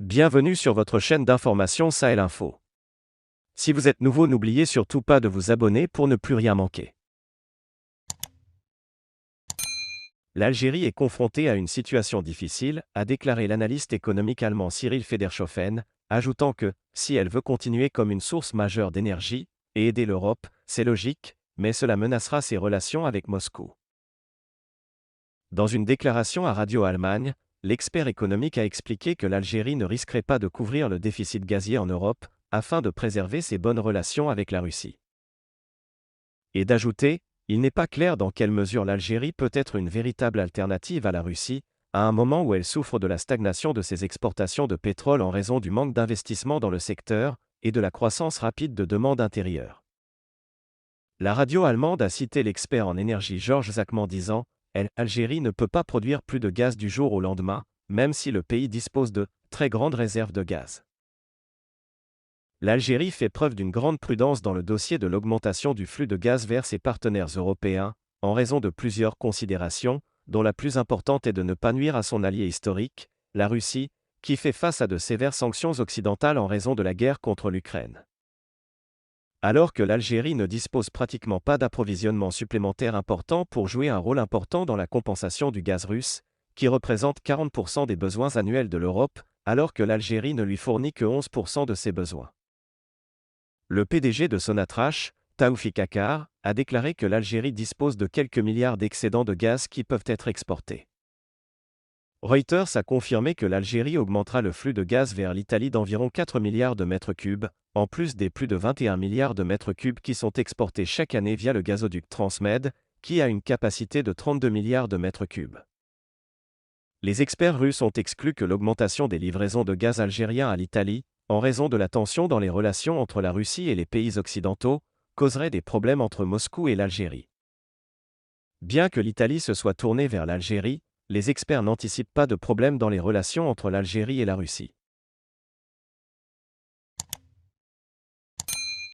Bienvenue sur votre chaîne d'information Sahel Info. Si vous êtes nouveau, n'oubliez surtout pas de vous abonner pour ne plus rien manquer. L'Algérie est confrontée à une situation difficile, a déclaré l'analyste économique allemand Cyril Federshofen, ajoutant que, si elle veut continuer comme une source majeure d'énergie, et aider l'Europe, c'est logique, mais cela menacera ses relations avec Moscou. Dans une déclaration à Radio Allemagne, l'expert économique a expliqué que l'Algérie ne risquerait pas de couvrir le déficit gazier en Europe, afin de préserver ses bonnes relations avec la Russie. Et d'ajouter, il n'est pas clair dans quelle mesure l'Algérie peut être une véritable alternative à la Russie, à un moment où elle souffre de la stagnation de ses exportations de pétrole en raison du manque d'investissement dans le secteur, et de la croissance rapide de demande intérieure. La radio allemande a cité l'expert en énergie Georges Zachman disant: L'Algérie ne peut pas produire plus de gaz du jour au lendemain, même si le pays dispose de très grandes réserves de gaz. L'Algérie fait preuve d'une grande prudence dans le dossier de l'augmentation du flux de gaz vers ses partenaires européens, en raison de plusieurs considérations, dont la plus importante est de ne pas nuire à son allié historique, la Russie, qui fait face à de sévères sanctions occidentales en raison de la guerre contre l'Ukraine. Alors que l'Algérie ne dispose pratiquement pas d'approvisionnement supplémentaire important pour jouer un rôle important dans la compensation du gaz russe, qui représente 40% des besoins annuels de l'Europe, alors que l'Algérie ne lui fournit que 11% de ses besoins. Le PDG de Sonatrach, Taoufik Akar, a déclaré que l'Algérie dispose de quelques milliards d'excédents de gaz qui peuvent être exportés. Reuters a confirmé que l'Algérie augmentera le flux de gaz vers l'Italie d'environ 4 milliards de mètres cubes, en plus des plus de 21 milliards de mètres cubes qui sont exportés chaque année via le gazoduc Transmed, qui a une capacité de 32 milliards de mètres cubes. Les experts russes ont exclu que l'augmentation des livraisons de gaz algérien à l'Italie, en raison de la tension dans les relations entre la Russie et les pays occidentaux, causerait des problèmes entre Moscou et l'Algérie. Bien que l'Italie se soit tournée vers l'Algérie, les experts n'anticipent pas de problème dans les relations entre l'Algérie et la Russie.